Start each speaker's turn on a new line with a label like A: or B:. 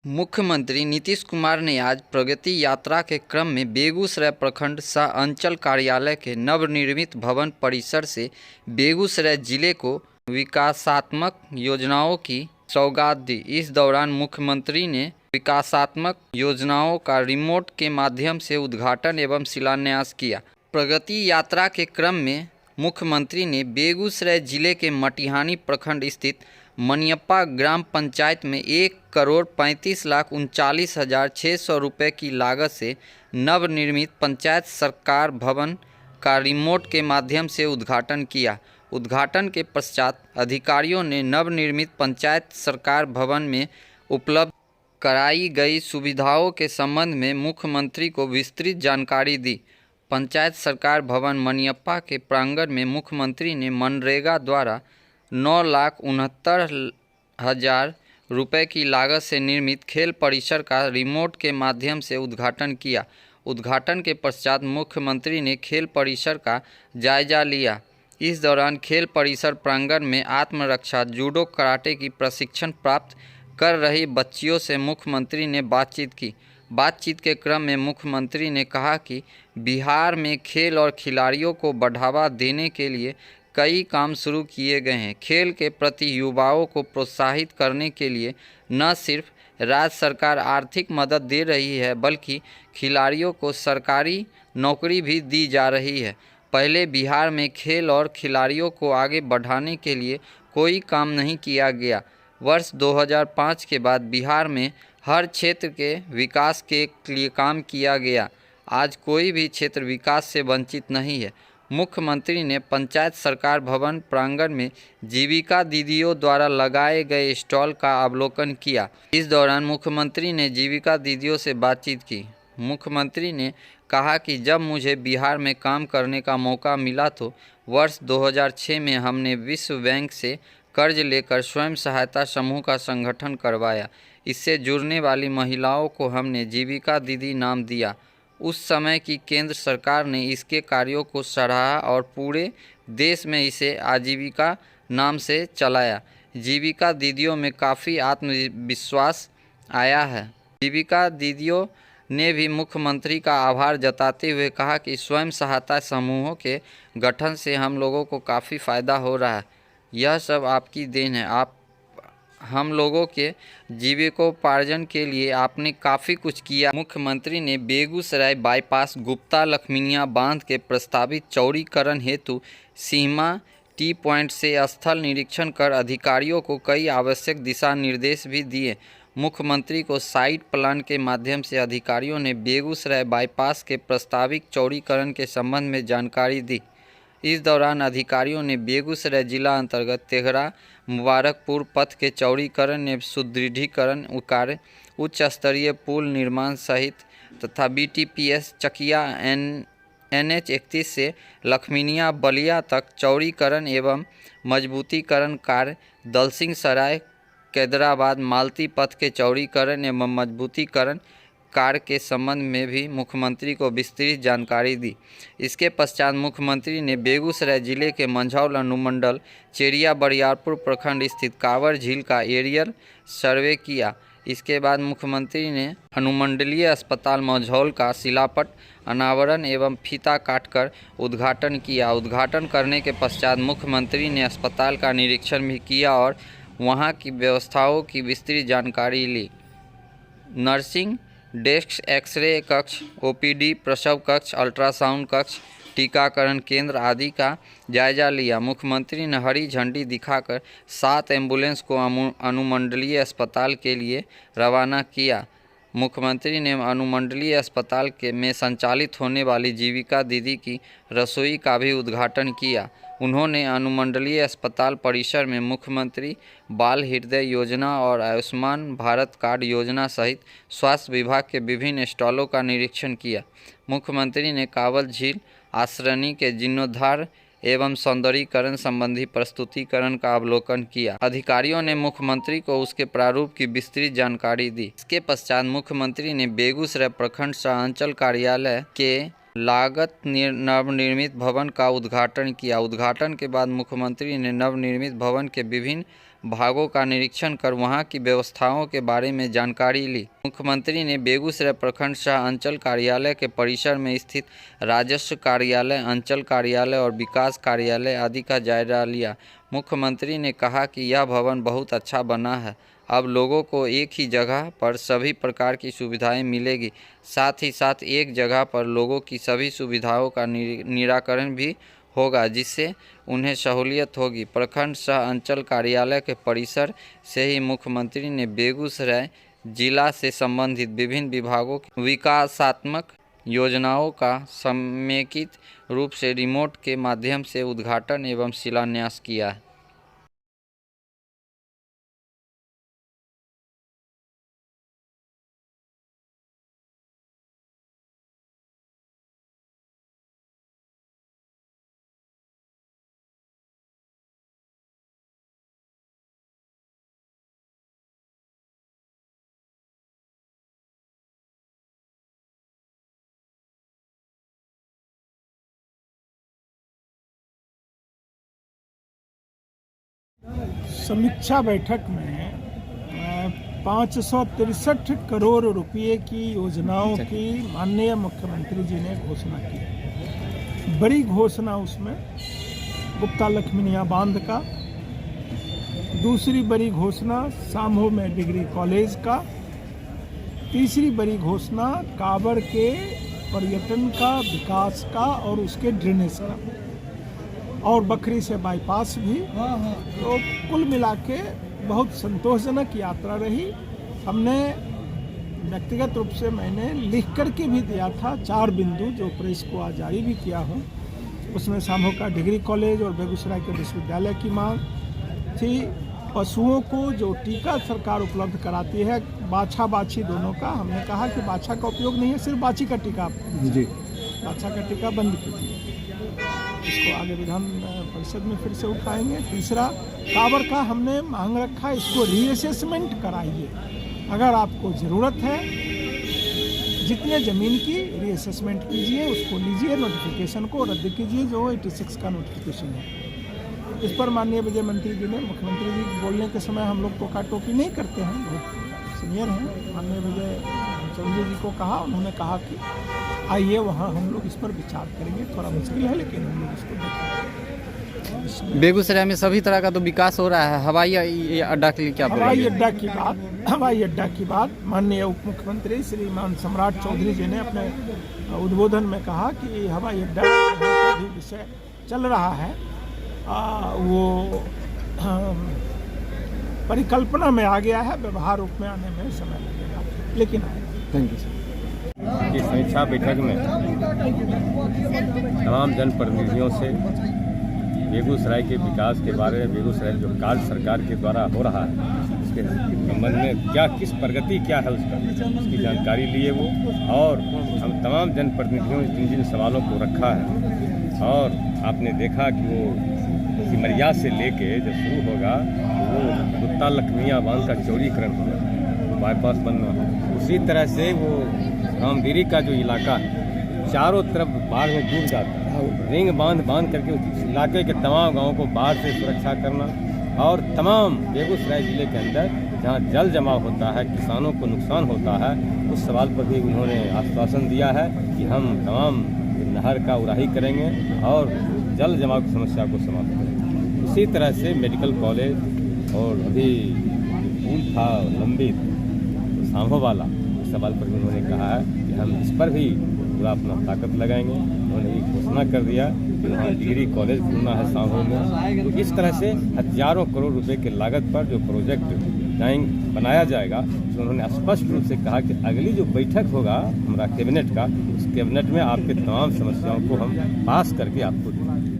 A: मुख्यमंत्री नीतीश कुमार ने आज प्रगति यात्रा के क्रम में बेगूसराय प्रखंड सह अंचल कार्यालय के नवनिर्मित भवन परिसर से बेगूसराय जिले को विकासात्मक योजनाओं की सौगात दी। इस दौरान मुख्यमंत्री ने विकासात्मक योजनाओं का रिमोट के माध्यम से उद्घाटन एवं शिलान्यास किया। प्रगति यात्रा के क्रम में मुख्यमंत्री ने बेगूसराय जिले के मटिहानी प्रखंड स्थित मनियप्पा ग्राम पंचायत में 1,35,39,600 रुपये की लागत से नवनिर्मित पंचायत सरकार भवन का रिमोट के माध्यम से उद्घाटन किया। उद्घाटन के पश्चात अधिकारियों ने नवनिर्मित पंचायत सरकार भवन में उपलब्ध कराई गई सुविधाओं के संबंध में मुख्यमंत्री को विस्तृत जानकारी दी। पंचायत सरकार भवन मनियप्पा के प्रांगण में मुख्यमंत्री ने मनरेगा द्वारा 9,69,000 रुपये की लागत से निर्मित खेल परिसर का रिमोट के माध्यम से उद्घाटन किया। उद्घाटन के पश्चात मुख्यमंत्री ने खेल परिसर का जायजा लिया। इस दौरान खेल परिसर प्रांगण में आत्मरक्षा, जूडो, कराटे की प्रशिक्षण प्राप्त कर रही बच्चियों से मुख्यमंत्री ने बातचीत की। बातचीत के क्रम में मुख्यमंत्री ने कहा कि बिहार में खेल और खिलाड़ियों को बढ़ावा देने के लिए कई काम शुरू किए गए हैं। खेल के प्रति युवाओं को प्रोत्साहित करने के लिए न सिर्फ राज्य सरकार आर्थिक मदद दे रही है, बल्कि खिलाड़ियों को सरकारी नौकरी भी दी जा रही है। पहले बिहार में खेल और खिलाड़ियों को आगे बढ़ाने के लिए कोई काम नहीं किया गया। वर्ष 2005 के बाद बिहार में हर क्षेत्र के विकास के लिए काम किया गया। आज कोई भी क्षेत्र विकास से वंचित नहीं है। मुख्यमंत्री ने पंचायत सरकार भवन प्रांगण में जीविका दीदियों द्वारा लगाए गए स्टॉल का अवलोकन किया। इस दौरान मुख्यमंत्री ने जीविका दीदियों से बातचीत की। मुख्यमंत्री ने कहा कि जब मुझे बिहार में काम करने का मौका मिला तो वर्ष 2006 में हमने विश्व बैंक से कर्ज लेकर स्वयं सहायता समूह का संगठन करवाया। इससे जुड़ने वाली महिलाओं को हमने जीविका दीदी नाम दिया। उस समय की केंद्र सरकार ने इसके कार्यों को सराहा और पूरे देश में इसे आजीविका नाम से चलाया। जीविका दीदियों में काफ़ी आत्मविश्वास आया है। जीविका दीदियों ने भी मुख्यमंत्री का आभार जताते हुए कहा कि स्वयं सहायता समूहों के गठन से हम लोगों को काफ़ी फ़ायदा हो रहा है। यह सब आपकी देन है। आप हम लोगों के जीविकोपार्जन के लिए आपने काफ़ी कुछ किया। मुख्यमंत्री ने बेगूसराय बाईपास गुप्ता लखमीनिया बांध के प्रस्तावित चौड़ीकरण हेतु सीमा टी पॉइंट से स्थल निरीक्षण कर अधिकारियों को कई आवश्यक दिशा निर्देश भी दिए। मुख्यमंत्री को साइट प्लान के माध्यम से अधिकारियों ने बेगूसराय बाईपास के प्रस्तावित चौड़ीकरण के संबंध में जानकारी दी। इस दौरान अधिकारियों ने बेगूसराय जिला अंतर्गत तेघड़ा मुबारकपुर पथ के चौड़ीकरण एवं सुदृढ़ीकरण कार्य, उच्च स्तरीय पुल निर्माण सहित तथा BTPS चकिया NH 31 से लखमीनिया बलिया तक चौड़ीकरण एवं मजबूतीकरण कार्य, दलसिंह सराय कैदराबाद मालती पथ के चौड़ीकरण एवं मजबूतीकरण कार्य के संबंध में भी मुख्यमंत्री को विस्तृत जानकारी दी। इसके पश्चात मुख्यमंत्री ने बेगूसराय जिले के मंझौल अनुमंडल चेरिया बरियारपुर प्रखंड स्थित कांवर झील का एरियल सर्वे किया। इसके बाद मुख्यमंत्री ने अनुमंडलीय अस्पताल मंझौल का शिलापट अनावरण एवं फीता काटकर उद्घाटन किया। उद्घाटन करने के पश्चात मुख्यमंत्री ने अस्पताल का निरीक्षण भी किया और वहां की व्यवस्थाओं की विस्तृत जानकारी ली। नर्सिंग डेस्क, एक्सरे कक्ष, OPD, प्रसव कक्ष, अल्ट्रासाउंड कक्ष, टीकाकरण केंद्र आदि का जायजा लिया। मुख्यमंत्री ने हरी झंडी दिखाकर 7 एम्बुलेंस को अनुमंडलीय अस्पताल के लिए रवाना किया। मुख्यमंत्री ने अनुमंडलीय अस्पताल में संचालित होने वाली जीविका दीदी की रसोई का भी उद्घाटन किया। उन्होंने अनुमंडलीय अस्पताल परिसर में मुख्यमंत्री बाल हृदय योजना और आयुष्मान भारत कार्ड योजना सहित स्वास्थ्य विभाग के विभिन्न स्टॉलों का निरीक्षण किया। मुख्यमंत्री ने कांवल झील आश्रयनी के जीर्णोद्धार एवं सौंदर्यीकरण संबंधी प्रस्तुतिकरण का अवलोकन किया। अधिकारियों ने मुख्यमंत्री को उसके प्रारूप की विस्तृत जानकारी दी। इसके पश्चात मुख्यमंत्री ने बेगूसराय प्रखंड सह अंचल कार्यालय के लागत नवनिर्मित भवन का उद्घाटन किया। उद्घाटन के बाद मुख्यमंत्री ने नवनिर्मित भवन के विभिन्न भागों का निरीक्षण कर वहां की व्यवस्थाओं के बारे में जानकारी ली। मुख्यमंत्री ने बेगूसराय प्रखंड सह अंचल कार्यालय के परिसर में स्थित राजस्व कार्यालय, अंचल कार्यालय और विकास कार्यालय आदि का जायजा लिया। मुख्यमंत्री ने कहा कि यह भवन बहुत अच्छा बना है, अब लोगों को एक ही जगह पर सभी प्रकार की सुविधाएं मिलेगी। साथ ही साथ एक जगह पर लोगों की सभी सुविधाओं का निराकरण भी होगा, जिससे उन्हें सहूलियत होगी। प्रखंड सह अंचल कार्यालय के परिसर से ही मुख्यमंत्री ने बेगूसराय जिला से संबंधित विभिन्न विभागों की विकासात्मक योजनाओं का समेकित रूप से रिमोट के माध्यम से उद्घाटन एवं शिलान्यास किया है।
B: समीक्षा बैठक में 563 करोड़ रुपए की योजनाओं की माननीय मुख्यमंत्री जी ने घोषणा की। बड़ी घोषणा उसमें गुप्ता लखमीनिया बांध का, दूसरी बड़ी घोषणा सामहो में डिग्री कॉलेज का, तीसरी बड़ी घोषणा कांवड़ के पर्यटन का विकास का और उसके ड्रेनेज का, और बखरी से बाईपास भी। तो कुल मिला के बहुत संतोषजनक यात्रा रही। हमने व्यक्तिगत रूप से मैंने लिख करके भी दिया था 4 बिंदु, जो प्रेस को आज जारी भी किया हूँ। उसमें सामहो का डिग्री कॉलेज और बेगूसराय के विश्वविद्यालय की मांग थी। पशुओं को जो टीका सरकार उपलब्ध कराती है, बाछा बाछी दोनों का, हमने कहा कि बाछा का उपयोग नहीं है, सिर्फ बाछी का टीका जी, बाछा का टीका बंद कीजिए। इसको आगे विधान परिषद में फिर से उठाएंगे। तीसरा, कांवड़ का हमने मांग रखा, इसको रीअसेसमेंट कराइए। अगर आपको ज़रूरत है जितने ज़मीन की, रीअसेसमेंट कीजिए, उसको लीजिए, नोटिफिकेशन को रद्द कीजिए जो 86 का नोटिफिकेशन है। इस पर माननीय विजय मंत्री जी ने, मुख्यमंत्री जी बोलने के समय हम लोग टोका टोकी नहीं करते हैं, बहुत सीनियर हैं, माननीय विजय चौधरी जी को कहा, उन्होंने कहा कि आइए वहाँ हम लोग इस पर विचार करेंगे। थोड़ा मुश्किल है लेकिन हम लोग इसको देखेंगे।
C: बेगूसराय में सभी तरह का तो विकास हो रहा है। हवाई अड्डा के लिए क्या बोलेंगे?
B: हवाई अड्डा की बात माननीय उप मुख्यमंत्री श्रीमान सम्राट चौधरी जी ने अपने उद्बोधन में कहा कि हवाई अड्डा का भी विषय चल रहा है। वो परिकल्पना में आ गया है, व्यवहार रूप में आने में समय लगेगा, लेकिन
C: थैंक यू सर।
D: इस समीक्षा बैठक में तमाम जनप्रतिनिधियों से बेगूसराय के विकास के बारे में, बेगूसराय जो कार्य सरकार के द्वारा हो रहा है उसके संबंध में क्या, किस प्रगति क्या है उसकी जानकारी लिए वो, और हम तमाम जनप्रतिनिधियों ने जिन सवालों को रखा है। और आपने देखा कि वो सिमरिया से लेके जब शुरू होगा तो वो गुप्ता लखमीनिया बांध का चौड़ीकरण होगा, बाईपास बनना, उसी तरह से वो रामगिरी का जो इलाका है चारों तरफ बाढ़ में डूब जाता है, रिंग बांध करके उस इलाके के तमाम गांवों को बाढ़ से सुरक्षा करना, और तमाम बेगूसराय जिले के अंदर जहां जल जमाव होता है, किसानों को नुकसान होता है, उस सवाल पर भी उन्होंने आश्वासन दिया है कि हम तमाम नहर का उड़ाही करेंगे और जल जमाव की समस्या को समाप्त करेंगे। उसी तरह से मेडिकल कॉलेज और अभी पुल था लंबित सामहो वाला, सवाल पर भी उन्होंने कहा है कि हम इस पर भी पूरा अपना ताकत लगाएंगे। उन्होंने ये घोषणा कर दिया कि वहाँ डिग्री कॉलेज खुलना है सामहो में। तो इस तरह से हजारों करोड़ रुपए के लागत पर जो प्रोजेक्ट बनाया जाएगा, तो उन्होंने स्पष्ट रूप से कहा कि अगली जो बैठक होगा हमारा कैबिनेट का, उस कैबिनेट में आपके तमाम समस्याओं को हम पास करके आपको देंगे।